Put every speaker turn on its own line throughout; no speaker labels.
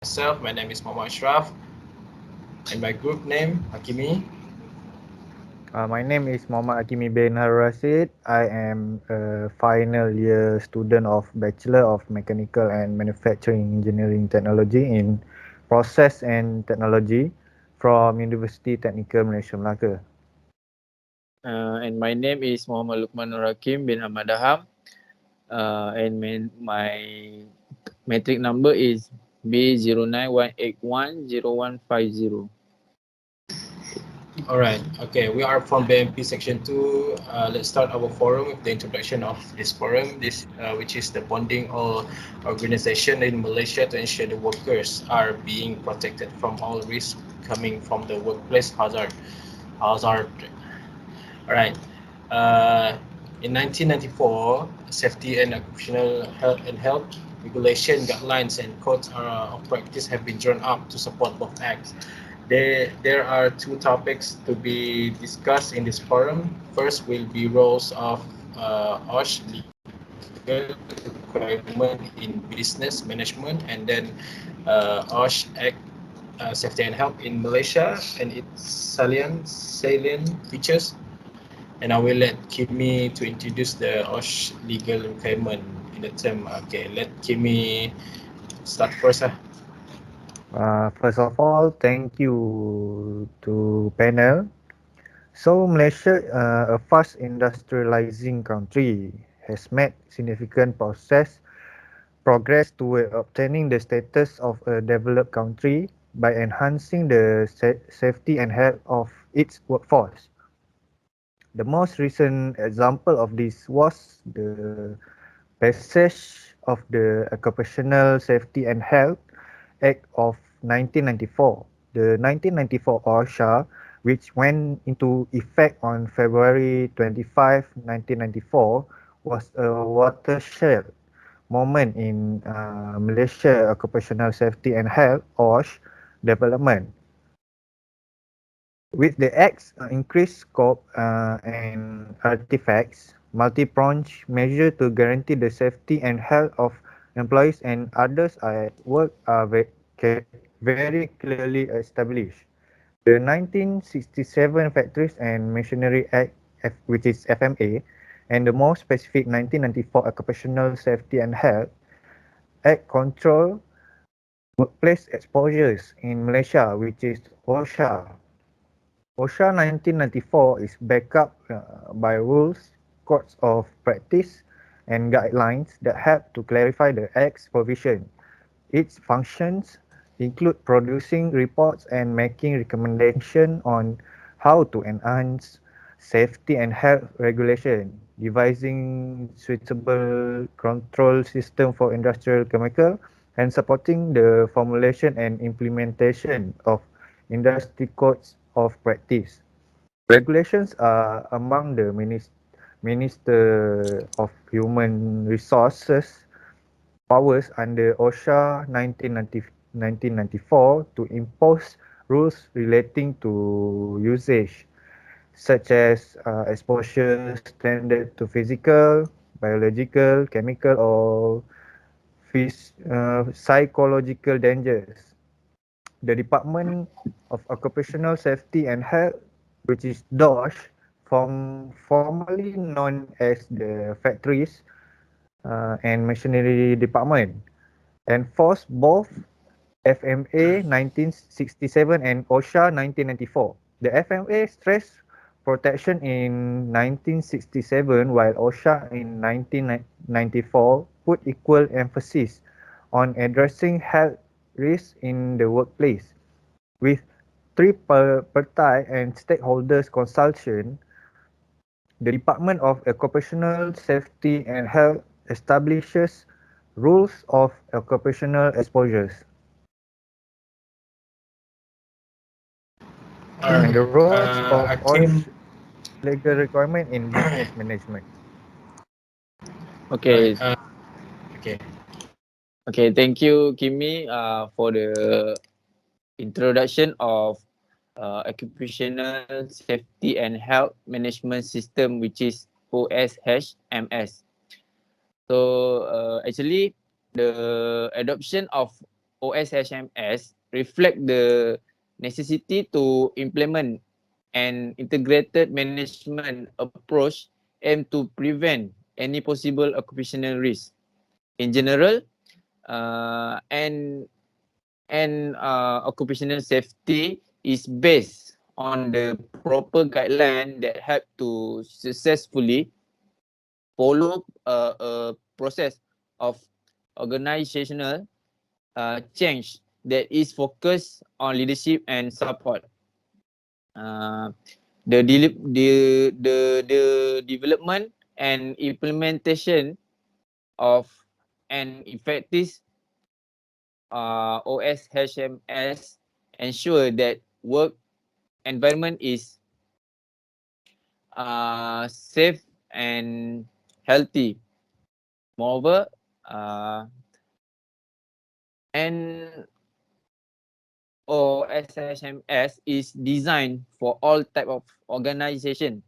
myself. My name is Muhammad Ashraf, and my group name Hakimi.
My name is Muhammad Akimi bin Harun Rashid. I am a final year student of Bachelor of Mechanical and Manufacturing Engineering Technology in Process and Technology from University Technical Malaysia Melaka.
And my name is Muhammad Lukman Nur Hakim bin Ahmad Daham. And my metric number is B0918100150.
All right. Okay, we are from BMP Section 2. Let's start our forum with the introduction of this forum, which is the bonding or organization in Malaysia to ensure the workers are being protected from all risks coming from the workplace hazard. Hazard. All right. Uh, in 1994, safety and occupational health and health regulation guidelines and codes of practice have been drawn up to support both acts. There are two topics to be discussed in this forum. First will be roles of OSH legal requirement in business management, and then OSH Act Safety and Health in Malaysia and its salient features. And I will let Kimi to introduce the OSH legal requirement in the term. Okay, let Kimi start first.
First of all, thank you to panel. So Malaysia, a fast industrializing country, has made significant progress toward obtaining the status of a developed country by enhancing the safety and health of its workforce. The most recent example of this was the passage of the Occupational Safety and Health Act of 1994. The 1994 OSHA, which went into effect on February 25, 1994, was a watershed moment in Malaysia occupational safety and health (OSH) development. With the Act's increased scope and artifacts, multi-pronged measures to guarantee the safety and health of employees and others at work are very clearly established. The 1967 Factories and Machinery Act, which is FMA, and the more specific 1994 Occupational Safety and Health Act control workplace exposures in Malaysia, which is OSHA. OSHA 1994 is backed up by rules, codes of practice, and guidelines that help to clarify the Act's provision. Its functions include producing reports and making recommendations on how to enhance safety and health regulation, devising suitable control system for industrial chemical, and supporting the formulation and implementation of industry codes of practice. Regulations are among the Minister of Human Resources powers under OSHA 1994 to impose rules relating to usage, such as exposure standard to physical, biological, chemical, or psychological dangers. The Department of Occupational Safety and Health, which is DOSH, formerly known as the Factories and Machinery Department, enforced both FMA 1967 and OSHA 1994. The FMA stressed protection in 1967 while OSHA in 1994 put equal emphasis on addressing health risks in the workplace. With tripartite and stakeholders consultation, the Department of Occupational Safety and Health establishes rules of occupational exposures.
All
And
right.
the roles of
Hakim.
OSH legal requirement in business management.
All right.
Okay,
Okay.
okay. Thank you, Kimi, for the introduction of Occupational Safety and Health Management System, which is OSHMS. So actually, the adoption of OSHMS reflect the necessity to implement an integrated management approach aimed to prevent any possible occupational risk. In general, uh, and occupational safety is based on the proper guideline that help to successfully follow a process of organizational change that is focused on leadership and support. Uh, the development and implementation of an effective OSHMS ensure that work environment is safe and healthy. Moreover, uh, and OSHMS is designed for all type of organization,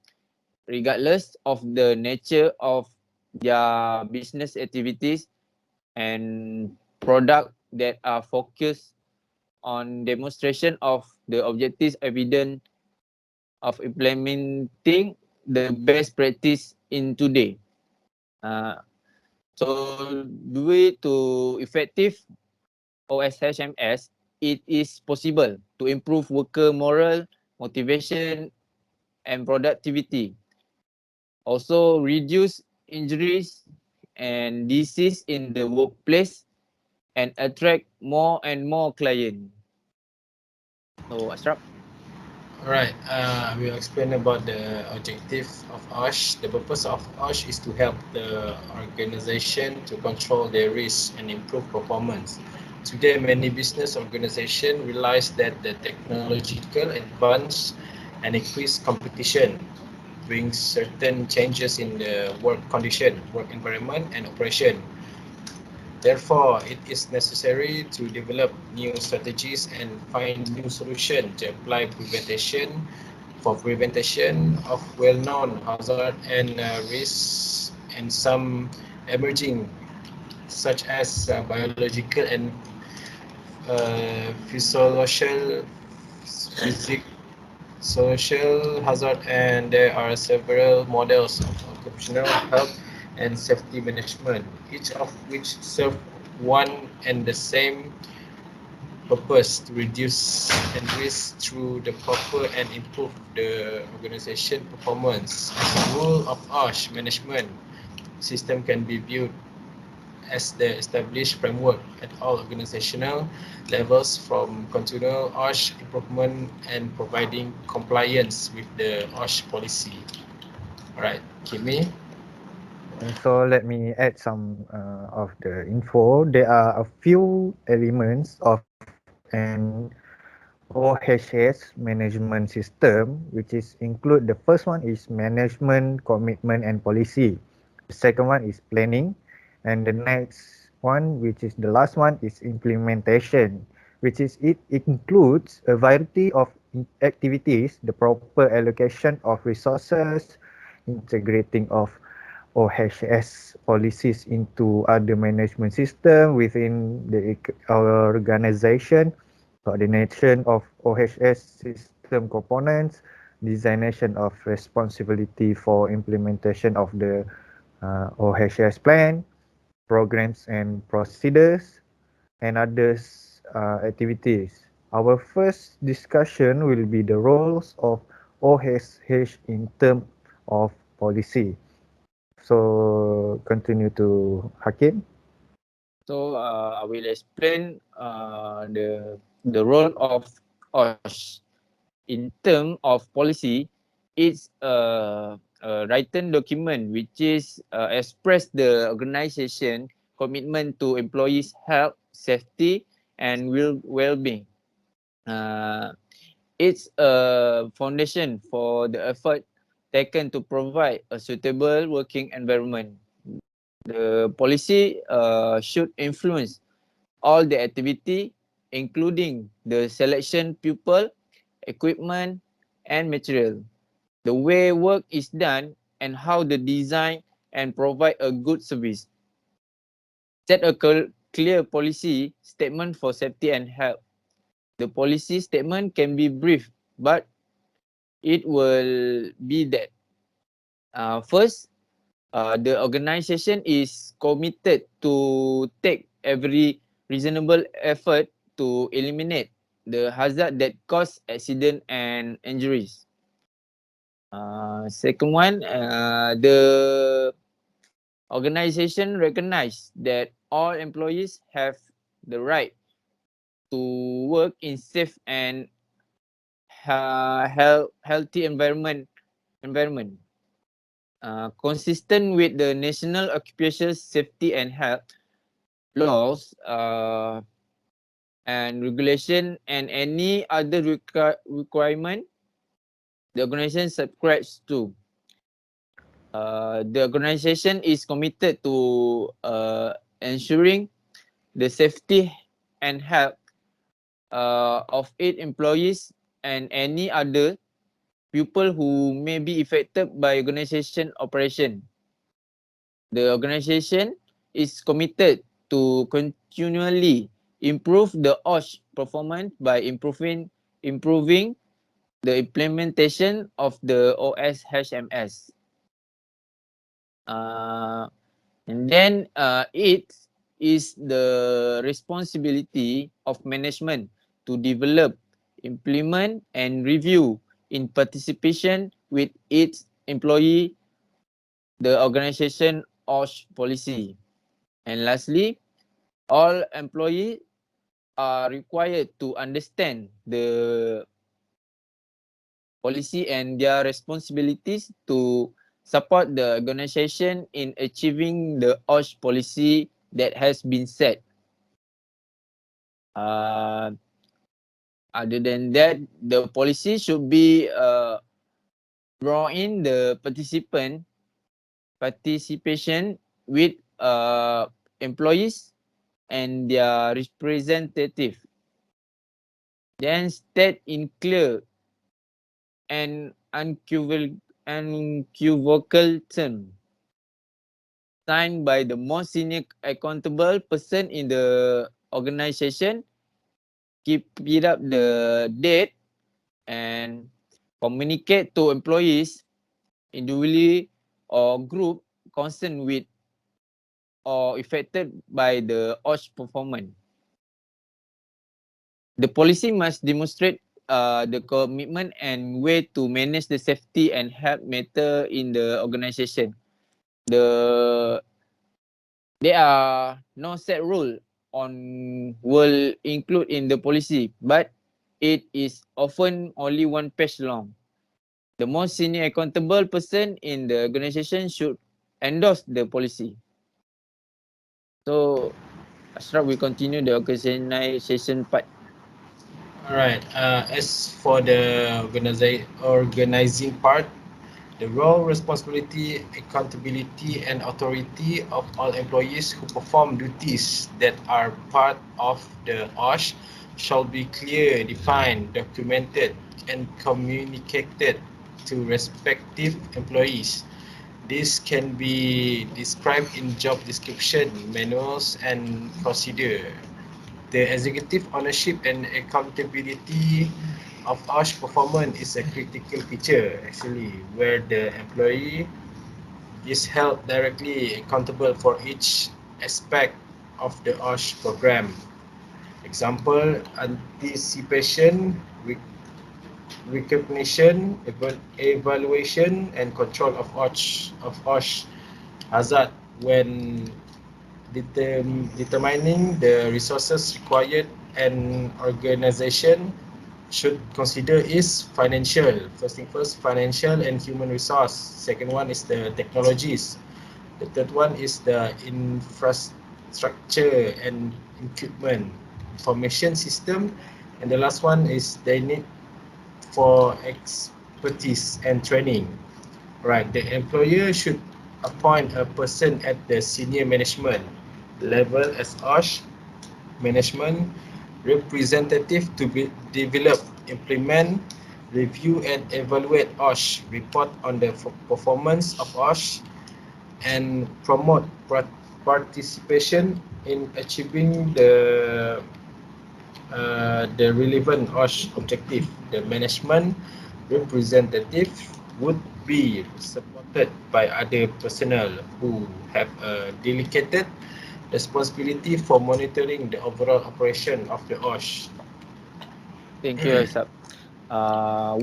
regardless of the nature of their business activities and product that are focused on demonstration of the objectives evident of implementing the best practice in today. Uh, so due to effective OSHMS, it is possible to improve worker morale, motivation, and productivity. Also reduce injuries and disease in the workplace and attract more and more clients. So Ashraf.
Alright, I will explain about the objective of OSH. The purpose of OSH is to help the organization to control their risk and improve performance. Today, many business organizations realize that the technological advance and increased competition brings certain changes in the work condition, work environment, and operation. Therefore, it is necessary to develop new strategies and find new solutions to apply prevention of well-known hazard and risks and some emerging such as biological and physiological physic social hazard, and there are several models of occupational health and safety management, each of which serve one and the same purpose to reduce and risk through the proper and improve the organization performance. As a rule of OSH management system can be viewed as the established framework at all organizational levels, from continual OSH improvement and providing compliance with the OSH policy. Alright, Kimi.
So let me add some of the info. There are a few elements of an OHS management system, which is include the first one is management, commitment, and policy. The second one is planning, and the next one, which is the last one, is implementation, which is it includes a variety of activities, the proper allocation of resources, integrating of OHS policies into other management system within the organization, coordination of OHS system components, designation of responsibility for implementation of the OHS plan, programs and procedures, and others activities. Our first discussion will be the roles of OHS in terms of policy. So continue to Hakim.
So I will explain the role of OSH in terms of policy. It's a written document which is express the organization commitment to employees' health, safety, and well-being. Uh, it's a foundation for the effort taken to provide a suitable working environment. The policy should influence all the activity, including the selection pupil, equipment, and material, the way work is done, and how the design and provide a good service. Set a clear policy statement for safety and health. The policy statement can be brief, but it will be that first, the organization is committed to take every reasonable effort to eliminate the hazard that cause accident and injuries. Second one, the organization recognize that all employees have the right to work in safe and healthy environment. Consistent with the National Occupational Safety and Health laws and regulation and any other requirement the organization subscribes to. The organization is committed to ensuring the safety and health of its employees and any other people who may be affected by organization operation. The organization is committed to continually improve the OSH performance by improving the implementation of the OSHMS. Uh, and then it is the responsibility of management to develop, implement, and review in participation with its employee the organization OSH policy. And lastly, all employees are required to understand the policy and their responsibilities to support the organization in achieving the OSH policy that has been set. Uh, Other than that, the policy should be draw in the participation with employees and their representative. Then state in clear and unequivocal term signed by the most senior accountable person in the organization, keep it up the date and communicate to employees individually or group concerned with or affected by the OSH performance. The policy must demonstrate the commitment and way to manage the safety and health matter in the organization. The There are no set rule on will include in the policy, but it is often only one page long. The most senior accountable person in the organization should endorse the policy. So, Ashraf, we continue the organization part.
All right. As for the organizing part, the role, responsibility, accountability, and authority of all employees who perform duties that are part of the OSH shall be clear, defined, documented, and communicated to respective employees. This can be described in job description, manuals, and procedure. The executive ownership and accountability of OSH performance is a critical feature actually where the employee is held directly accountable for each aspect of the OSH program. Example, anticipation, recognition, evaluation, and control of OSH hazard when determining the resources required an organization should consider is financial. First thing first, financial and human resource. Second one is the technologies. The third one is the infrastructure and equipment, information system, and the last one is the need for expertise and training. Right, the employer should appoint a person at the senior management level as OSH management representative to develop, implement, review and evaluate OSH, report on the performance of OSH and promote participation in achieving the relevant OSH objective. The management representative would be supported by other personnel who have a delegated responsibility for monitoring the overall operation of the OSH.
Thank you, Aisab.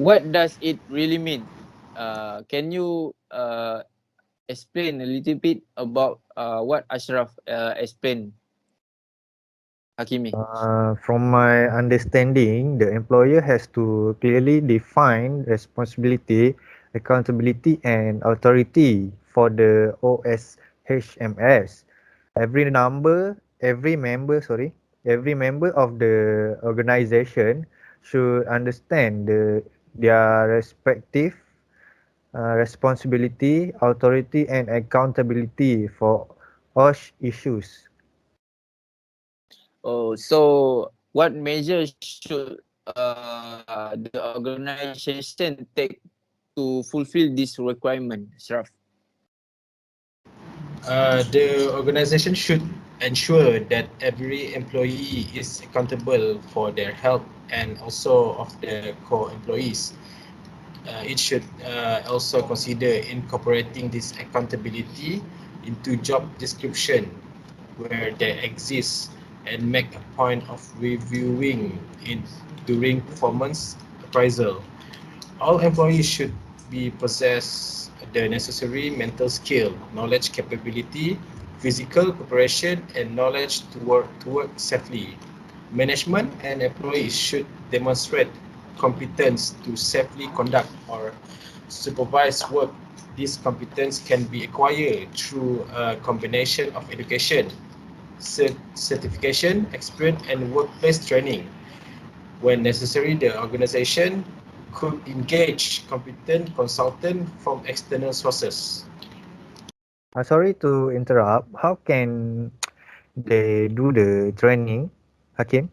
What does it really mean? Can you explain a little bit about what Ashraf explained, Hakimi?
From my understanding, the employer has to clearly define responsibility, accountability, and authority for the OSHMS. Every member of the organization should understand their respective responsibility, authority, and accountability for OSH issues.
Oh, so what measures should the organization take to fulfill this requirement, Ashraf?
The organization should ensure that every employee is accountable for their health and also of the co-employees. It should also consider incorporating this accountability into job description where they exist and make a point of reviewing it during performance appraisal. All employees should be possess the necessary mental skill, knowledge, capability, physical preparation, and knowledge to work safely. Management and employees should demonstrate competence to safely conduct or supervise work. This competence can be acquired through a combination of education, certification, experience, and workplace training. When necessary, the organization could engage competent consultant from external sources.
Sorry to interrupt. How can they do the training, Hakim?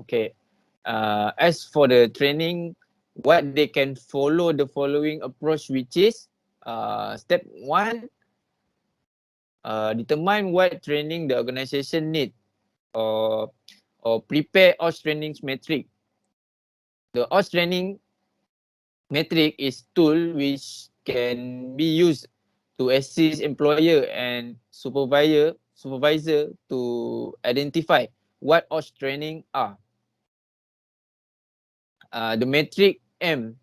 Okay. As for the training, what they can follow the following approach, which is step one, determine what training the organization need, or prepare OS training metric. The OS training metric is tool which can be used to assist employer and supervisor to identify what OS training are. The metric M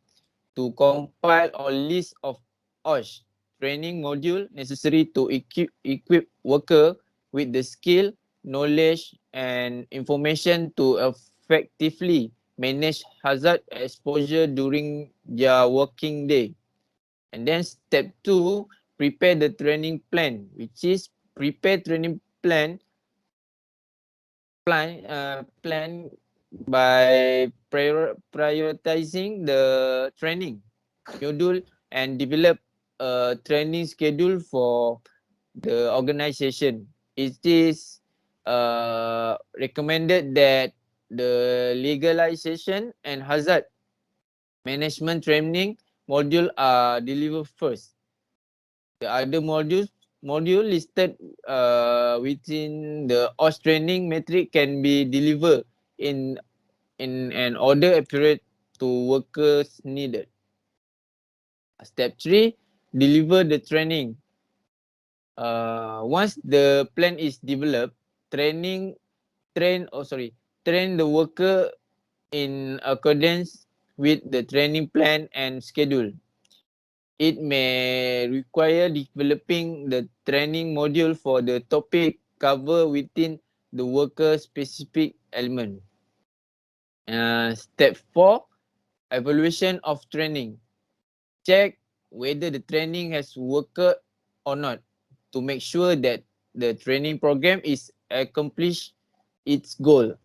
to compile or list of OSH training module necessary to equip worker with the skill, knowledge, and information to effectively manage hazard exposure during their working day. And then step 2, prepare the training plan, which is prepare training plan by prioritizing the training module and develop a training schedule for the organization. It is recommended that the legalization and hazard management training module are delivered first. The other module listed within the OS training metric can be delivered in an order accurate to workers needed. Step 3, deliver the training. Once the plan is developed, train the worker in accordance with the training plan and schedule. It may require developing the training module for the topic covered within the worker specific element. Step 4, evaluation of training. Check whether the training has worked or not to make sure that the training program is accomplished its goal.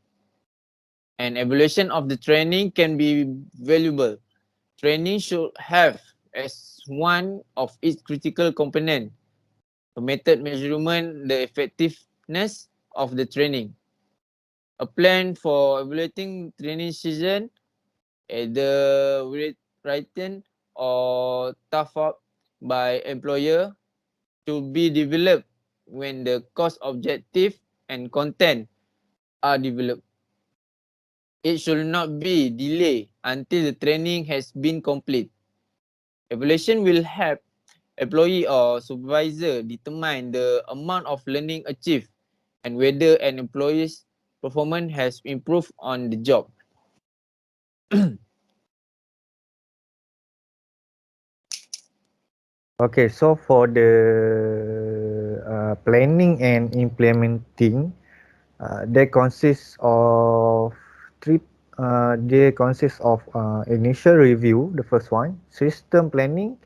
An evaluation of the training can be valuable. Training should have as one of its critical component a method measurement the effectiveness of the training. A plan for evaluating training season, either written or tough up by employer, to be developed when the course objective and content are developed. It should not be delayed until the training has been complete. Evaluation will help employee or supervisor determine the amount of learning achieved and whether an employee's performance has improved on the job.
Okay, so for the planning and implementing, they consist of three. They consist of initial review, the first one, system planning,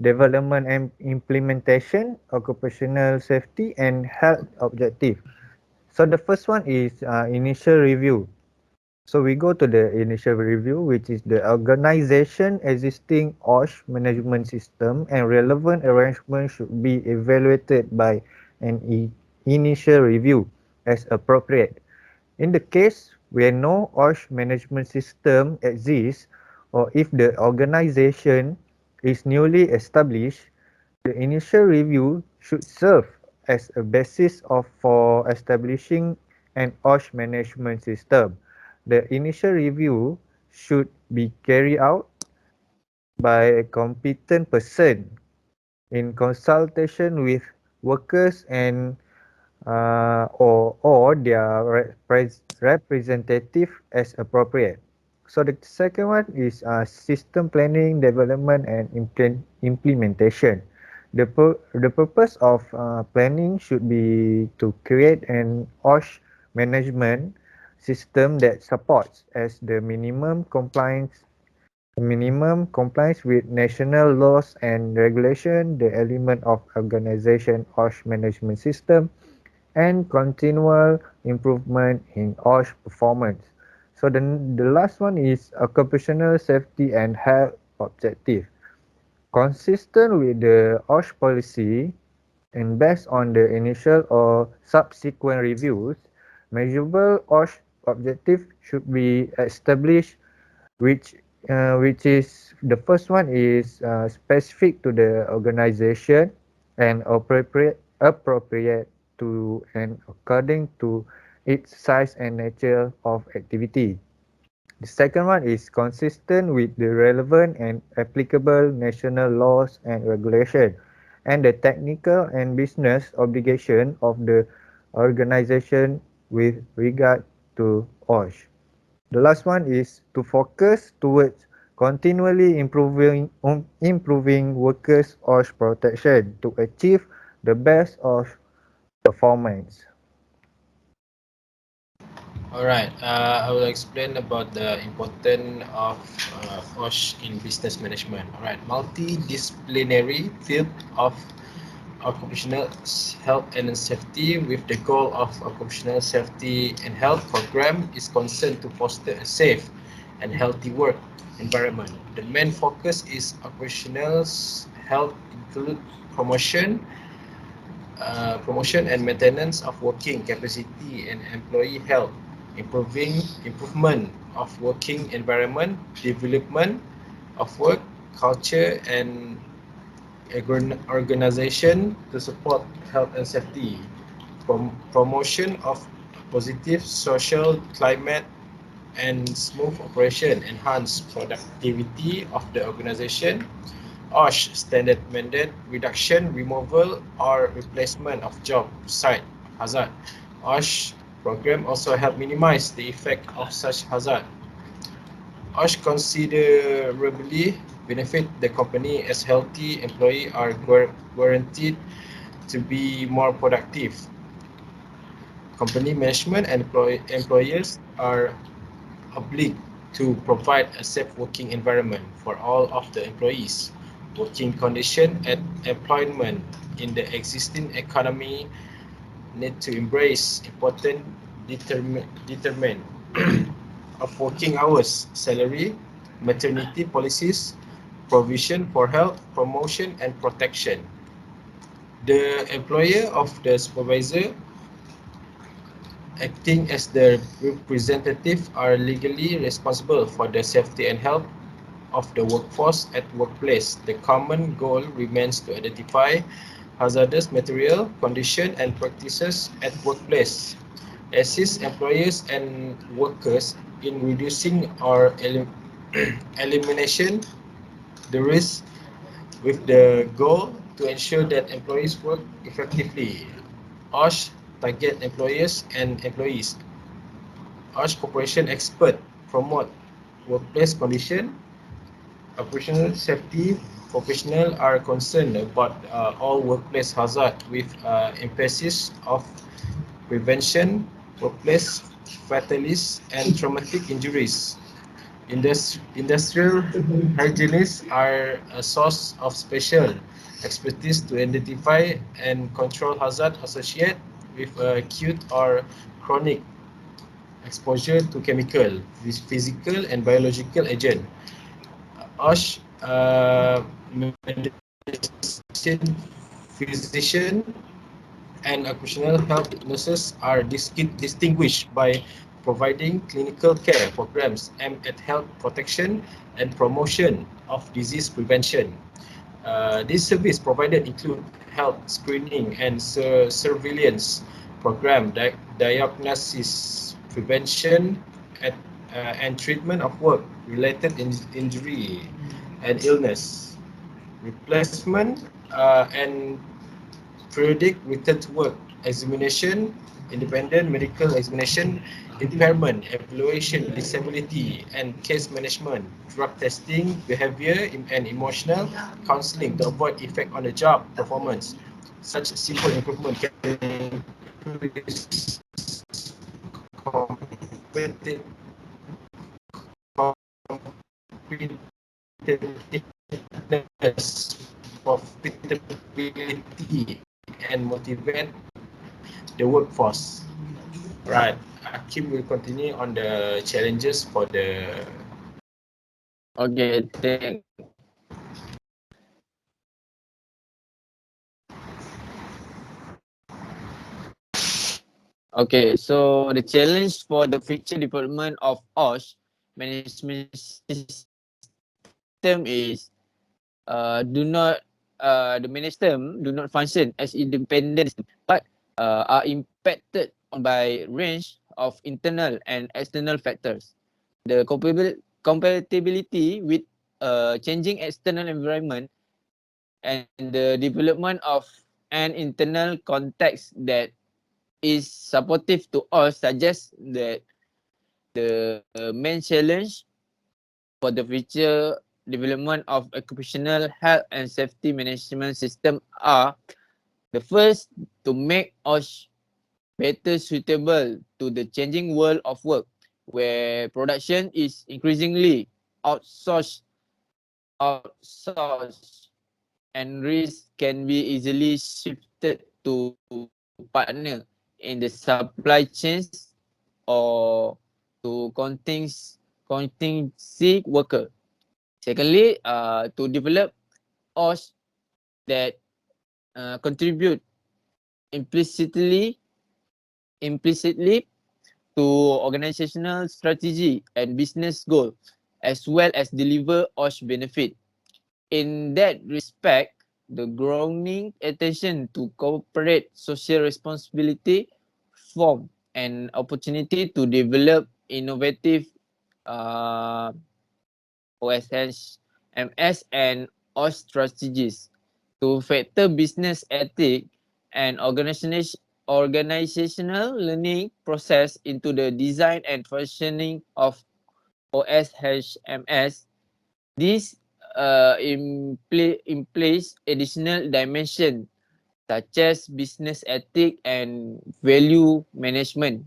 development and implementation, occupational safety, and health objective. So the first one is initial review. So we go to the initial review, which is the organization existing OSH management system and relevant arrangements should be evaluated by an initial review as appropriate. In the case where no OSH management system exists or if the organization is newly established, the initial review should serve as a basis for establishing an OSH management system. The initial review should be carried out by a competent person in consultation with workers and or their representative as appropriate. So the second one is system planning, development, and implementation. The purpose of planning should be to create an OSH management system that supports as the minimum compliance with national laws and regulation, the element of organization OSH management system, and continual improvement in OSH performance. So the last one is occupational safety and health objective. Consistent with the OSH policy and based on the initial or subsequent reviews, measurable OSH objective should be established, which which is the first one is specific to the organization and appropriate to and according to its size and nature of activity. The second one is consistent with the relevant and applicable national laws and regulation and the technical and business obligation of the organization with regard to OSH. The last one is to focus towards continually improving workers' OSH protection to achieve the best of performance.
Alright, I will explain about the importance of OSH in business management. Alright, multidisciplinary field of occupational health and safety with the goal of occupational safety and health program is concerned to foster a safe and healthy work environment. The main focus is occupational health include promotion and maintenance of working capacity and employee health, improvement of working environment, development of work culture and organization to support health and safety, promotion of positive social climate and smooth operation, enhance productivity of the organization, OSH standard mandate reduction, removal or replacement of job site hazard. OSH program also help minimize the effect of such hazard. OSH considerably benefit the company as healthy employees are guaranteed to be more productive. Company management and employers are obliged to provide a safe working environment for all of the employees. Working condition and employment in the existing economy need to embrace important determine of working hours, salary, maternity policies, provision for health, promotion and protection. The employer of the supervisor acting as the representative are legally responsible for the safety and health of the workforce at workplace. The common goal remains to identify hazardous material, condition and practices at workplace, assist employers and workers in reducing or elimination the risk with the goal to ensure that employees work effectively. OSH target employers and employees. OSH cooperation expert promote workplace condition, operational safety. Professionals are concerned about all workplace hazard with emphasis of prevention, workplace fatalities, and traumatic injuries. Industrial hygienists are a source of special expertise to identify and control hazard associated with acute or chronic exposure to chemical, physical, and biological agent. OSH medicine physician and occupational health nurses are distinguished by providing clinical care programs aimed at health protection and promotion of disease prevention. These services provided include health screening and surveillance program, diagnosis, prevention, at, and treatment of work-related injury and illness, replacement and periodic return to work examination, independent medical examination, impairment, evaluation, disability, and case management, drug testing, behavior and emotional counseling to avoid effect on the job performance. Such simple improvement can increase competitive, competitiveness, profitability, and motivate the workforce. Right. Akim will continue on the challenges for the.
Okay, okay, so the challenge for the future development of OSH management system is do not the managed system do not function as independent system, but are impacted on by range of internal and external factors. The compatibility with changing external environment and the development of an internal context that is supportive to us suggests that the main challenge for the future development of occupational health and safety management system are the first, to make us better suitable to the changing world of work where production is increasingly outsourced outsourced and risk can be easily shifted to partner in the supply chains or to contingency worker. Secondly, to develop OS that contribute implicitly implicitly to organizational strategy and business goal, as well as deliver OS benefit. In that respect, the growing attention to corporate social responsibility form an opportunity to develop innovative uh, OSHMS and OS strategies to factor business ethic and organizational learning process into the design and functioning of OSHMS. This implies additional dimension such as business ethic and value management.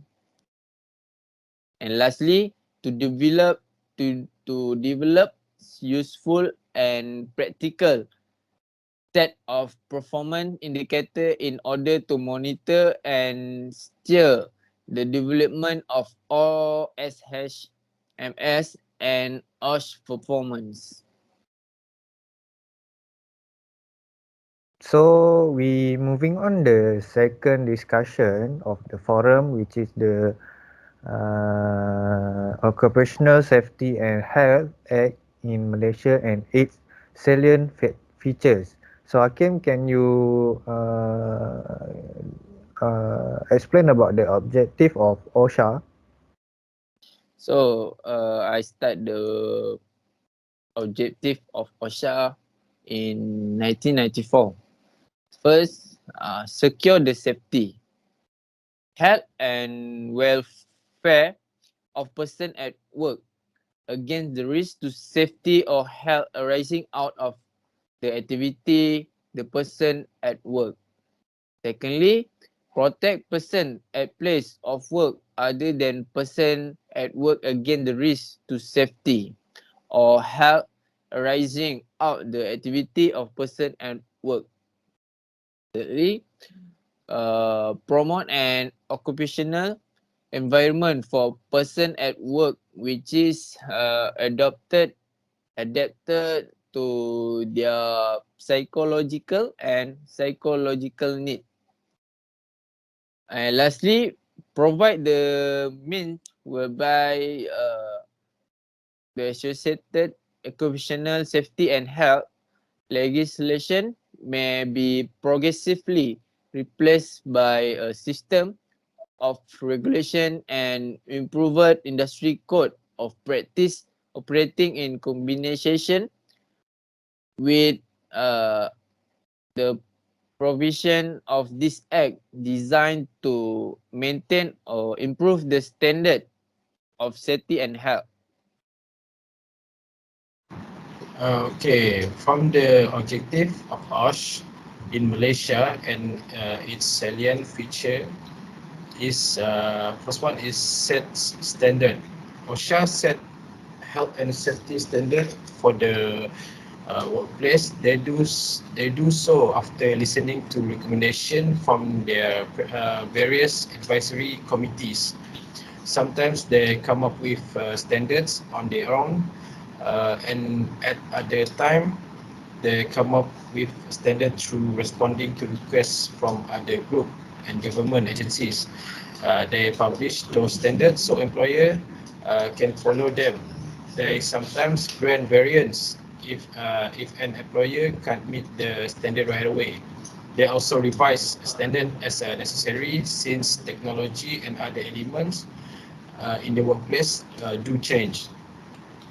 And lastly, to develop to develop useful and practical set of performance indicator in order to monitor and steer the development of all SHMS and OSH performance.
So we moving on the second discussion of the forum, which is the Occupational Safety and Health Act in Malaysia and its salient features. So Hakim, can you explain about the objective of OSHA?
So I start the objective of Osha in 1994. First, secure the safety, health, and welfare of person at work against the risk to safety or health arising out of the activity the person at work. Secondly, protect person at place of work other than person at work against the risk to safety or health arising out the activity of person at work. Thirdly, promote an occupational environment for person at work which is adapted to their psychological need. And lastly, provide the means whereby the associated occupational safety and health legislation may be progressively replaced by a system of regulation and improved industry code of practice operating in combination with uh, the provision of this act designed to maintain or improve the standard of safety and health.
Okay, from the objective of OSH in Malaysia and its salient feature is first one is set standard. OSHA set health and safety standard for the workplace. They do so after listening to recommendation from their various advisory committees. Sometimes they come up with standards on their own, and at other time they come up with standard through responding to requests from other group and government agencies. They publish those standards so employer can follow them. There is sometimes grand variance if an employer can't meet the standard right away. They also revise standard as necessary since technology and other elements in the workplace do change.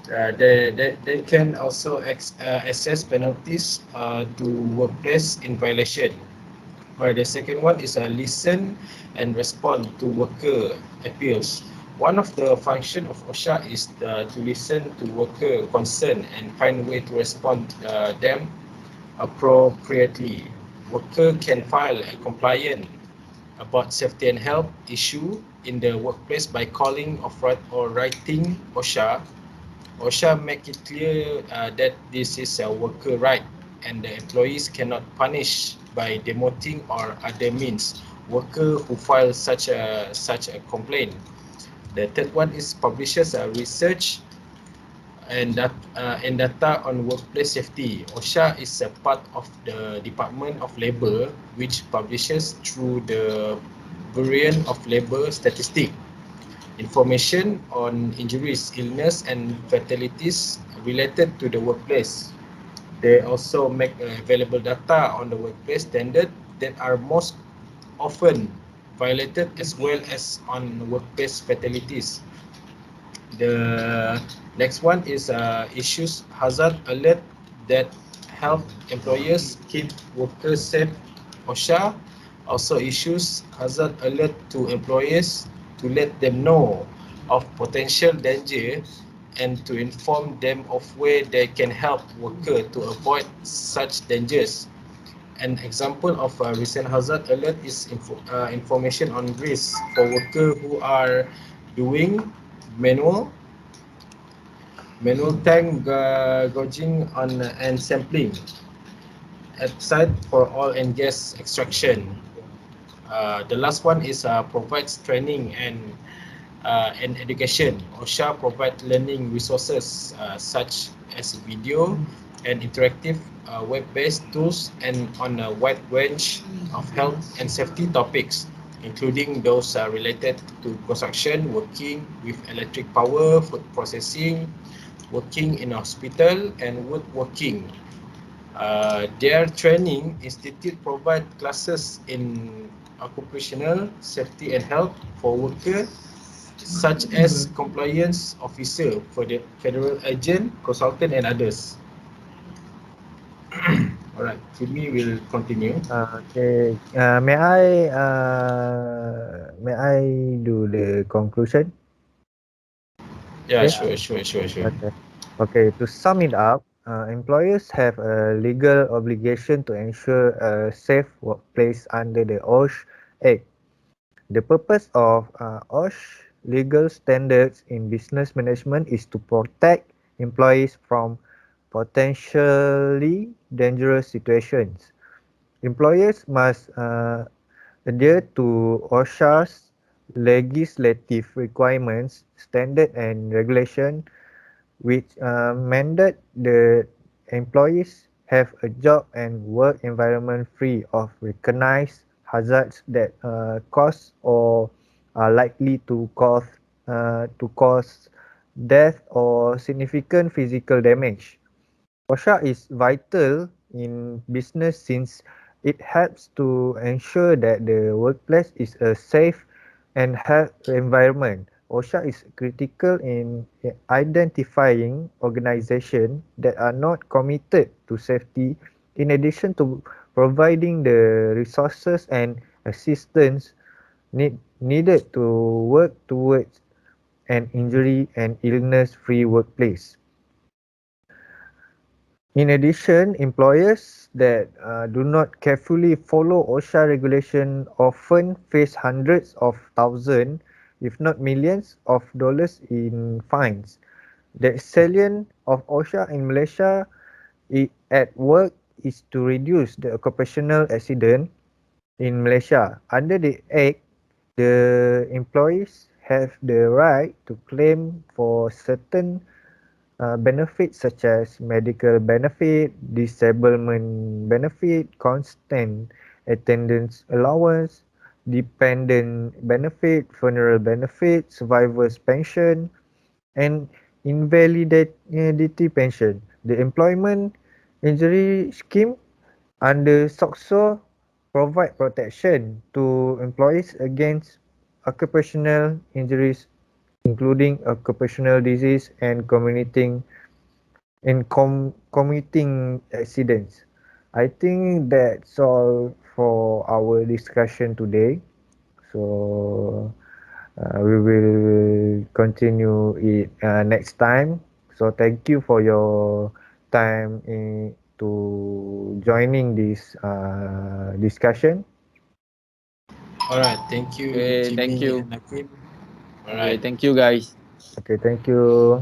They can also assess penalties to workplace in violation. While the second one is listen and respond to worker appeals. One of the function of OSHA is to listen to worker concern and find way to respond them appropriately. Worker can file a complaint about safety and health issue in the workplace by calling or writing OSHA. OSHA make it clear that this is a worker right and the employees cannot punish by demoting or other means worker who file such a complaint. The third one is publishes a research and data on workplace safety. OSHA is a part of the Department of Labour which publishes through the Bureau of Labour Statistics information on injuries, illness, and fatalities related to the workplace. They also make available data on the workplace standard that are most often violated as well as on workplace fatalities. The next one is issues hazard alert that help employers keep workers safe. OSHA also issues hazard alert to employers to let them know of potential danger and to inform them of where they can help worker to avoid such dangers. An example of a recent hazard alert is information on risk for workers who are doing manual manual tank gauging on and sampling at site for oil and gas extraction. The last one is provides training and education. OSHA provides learning resources such as video and interactive web-based tools and on a wide range of health and safety topics, including those related to construction, working with electric power, food processing, working in a hospital, and woodworking. Their training institute provide classes in occupational safety and health for workers, such as compliance officer for the federal agent, consultant, and others. Alright, Jimmy will continue.
Okay. May I do the conclusion?
Yeah,
Okay.
sure.
Okay. Okay. To sum it up, employers have a legal obligation to ensure a safe workplace under the OSH Act. The purpose of OSH legal standards in business management is to protect employees from potentially dangerous situations. Employers must adhere to OSHA's legislative requirements, standard and regulation which mandate the employees have a job and work environment free of recognized hazards that cause or are likely to cause death or significant physical damage. OSHA is vital in business since it helps to ensure that the workplace is a safe and healthy environment. OSHA is critical in identifying organizations that are not committed to safety, in addition to providing the resources and assistance needed to work towards an injury and illness-free workplace. In addition, employers that do not carefully follow OSHA regulation often face hundreds of thousands, if not millions, of dollars in fines. The salient of OSHA in Malaysia at work is to reduce the occupational accident in Malaysia. Under the Act, the employees have the right to claim for certain benefits such as medical benefit, disablement benefit, constant attendance allowance, dependent benefit, funeral benefit, survivor's pension, and invalidity pension. The employment injury scheme under SOCSO provide protection to employees against occupational injuries including occupational disease and committing accidents. I think that's all for our discussion today. So we will continue it next time. So thank you for your time to joining this discussion.
Alright, thank you,
Okay, thank
Jimmy
you.
and Nakim.
Okay,
Alright,
thank you guys.
Okay, thank you.